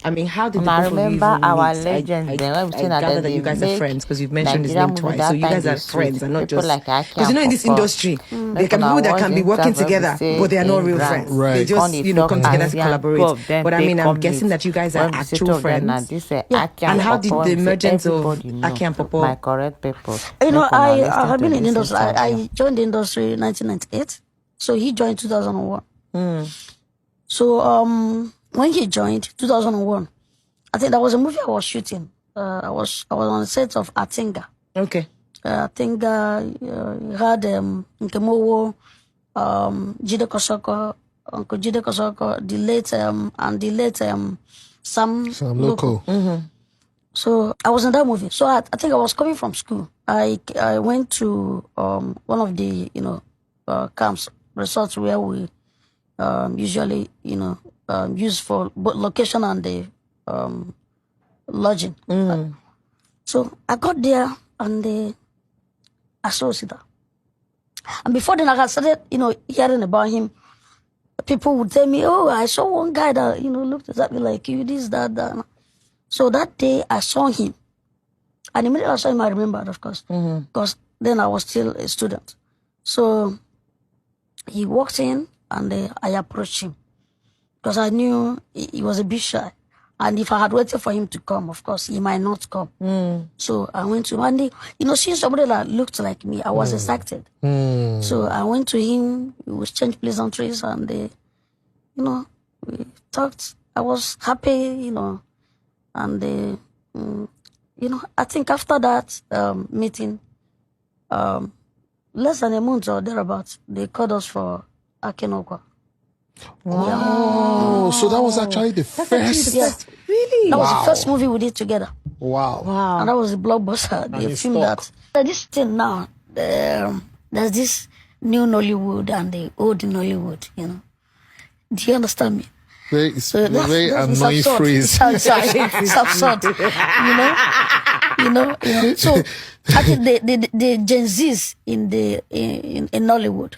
I mean, how did I the both of you remember even our meet? legends. I gather that you guys are friends because you've mentioned his name twice. So you guys are friends and not people just like Akin because you know in this industry there can be people that can be working together but they are not real friends. Right. They just come together to collaborate. But I mean, I'm guessing that you guys are actual friends. And how did the emergence of Akin and pawpaw? My correct people. I have been in the industry. I joined the industry in 1998. So he joined 2001. So when he joined 2001, I think that was a movie I was shooting. I was on the set of Atinga. Okay. Atinga had Nkemowo, Jide Kosoko, Uncle Jide Kosoko, the late and the late Sam Loco. So I was in that movie. So I think I was coming from school. I went to one of the camps, resorts where we usually use for both location and the lodging. So I got there and I saw Sita. And before then I started hearing about him. People would tell me, oh, I saw one guy that looked exactly like you, this, that. So that day I saw him. And immediately I saw him, I remembered, of course, because then I was still a student. So he walked in and I approached him because I knew he was a bit shy. And if I had waited for him to come, of course, he might not come. So I went to him and seeing somebody that looked like me, I was excited. So I went to him, we exchanged pleasantries and, we talked. I was happy, and I think after that meeting, less than a month or thereabouts, they called us for Akin. Wow. So that was actually the first. Really? That was the first movie we did together. Wow. And that was the blockbuster. They filmed that. This thing now, there's this new Nollywood and the old Nollywood, Do you understand me? It's a very annoying phrase. It's absurd. So I think the Gen Zs in Nollywood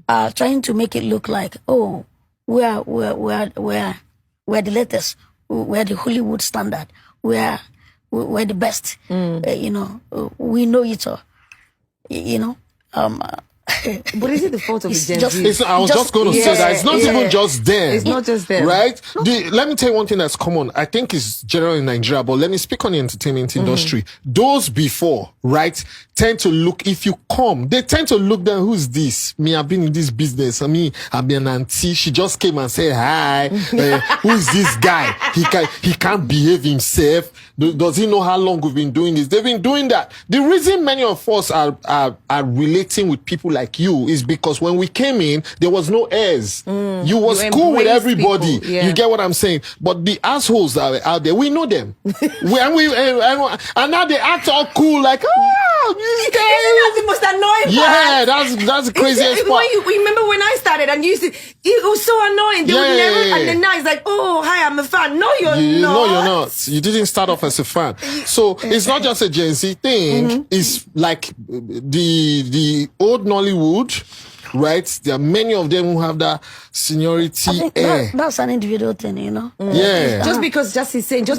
are trying to make it look like, oh, we're the latest, we're the Hollywood standard, we're the best. We know it all. But is it the fault of the Gen Z? I was just going to say that it's not even just them. It's not just them. Right? Let me tell you one thing that's common. I think it's general in Nigeria, but let me speak on the entertainment industry. Those before, right, tend to look, if you come, they tend to look down, who's this? Me, I've been in this business. I've been an auntie. She just came and said, hi. Who's this guy? He can't behave himself. Does he know how long we've been doing this? They've been doing that. The reason many of us are relating with people like you is because when we came in, there was no airs. You was cool with everybody. You get what I'm saying? But the assholes that are out there, we know them. And now they act all cool, like, that's the most annoying part. That's the craziest part. You remember when I started and you used to, it was so annoying. They would never, and then now it's like, oh, hi, I'm a fan. No, you're not. No, you're not. You didn't start off as a fan. So it's not just a Gen Z thing. It's like the old Nollywood, right? There are many of them who have that seniority air. That's an individual thing, Yeah. Just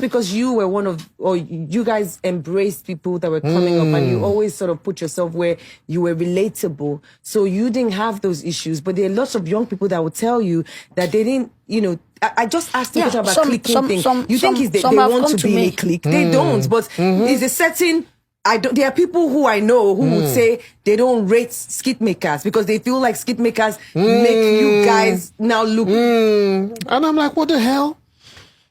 because you were one of, or you guys embraced people that were coming up and you always sort of put yourself where you were relatable. So you didn't have those issues. But there are lots of young people that will tell you that they didn't, I just asked the question about clicking thing. You think they want to be in a clique? They don't. But it's a certain... there are people who I know who would say they don't rate skit makers because they feel like skit makers make you guys now look. And I'm like, what the hell?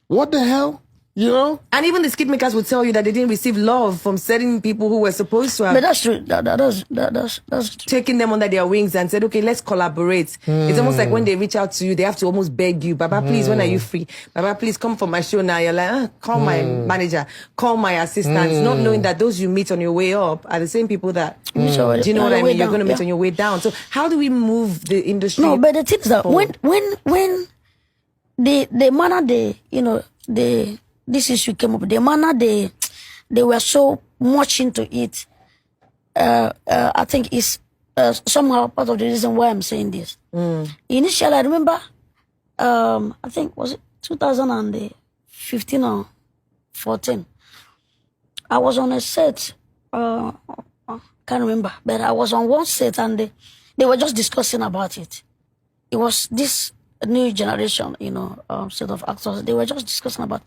What the hell? And even the skit makers would tell you that they didn't receive love from certain people who were supposed to have. But that's true. That's taking them under their wings and said, okay, let's collaborate. It's almost like when they reach out to you, they have to almost beg you, Baba, please, when are you free? Baba, please come for my show now. You're like, call my manager, call my assistants, not knowing that those you meet on your way up are the same people that, do you know what I mean? You're going to meet on your way down. So how do we move the industry? No, but the thing is that when the manner this issue came up, the manner they were so much into it, I think is somehow part of the reason why I'm saying this. Initially, I remember, I think, was it 2005 15 or 14. I was on a set. Can't remember, but I was on one set and they were just discussing about it. It was this new generation, set of actors. They were just discussing about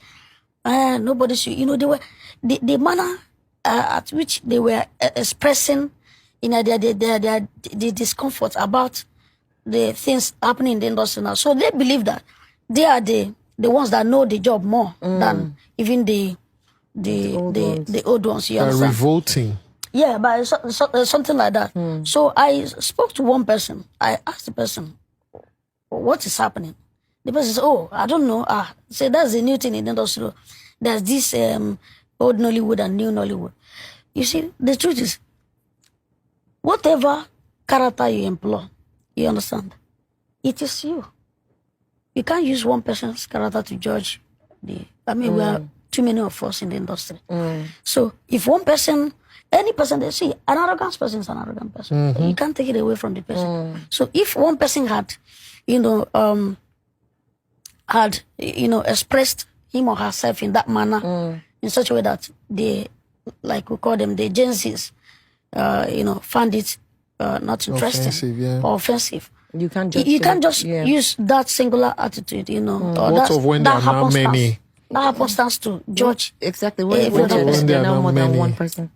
nobody should, they were the manner at which they were expressing, their discomfort about the things happening in the industry now. So they believe that they are the ones that know the job more than even the old ones. You understand? Revolting. Yeah, but something like that. So I spoke to one person. I asked the person, what is happening? The person said, oh, I don't know. So that's the new thing in the industry. There's this old Nollywood and new Nollywood. You see, the truth is, whatever character you employ, you understand, it is you. You can't use one person's character to judge we are too many of us in the industry. So if one person, any person, they see an arrogant person is an arrogant person. You can't take it away from the person. So if one person had, expressed him or herself in that manner, in such a way that they, like we call them, the Gen Zs, found it not interesting or offensive. You can't just use that singular attitude, or What of when there are not many? That happenstance to judge. Exactly. When there are now more than one person.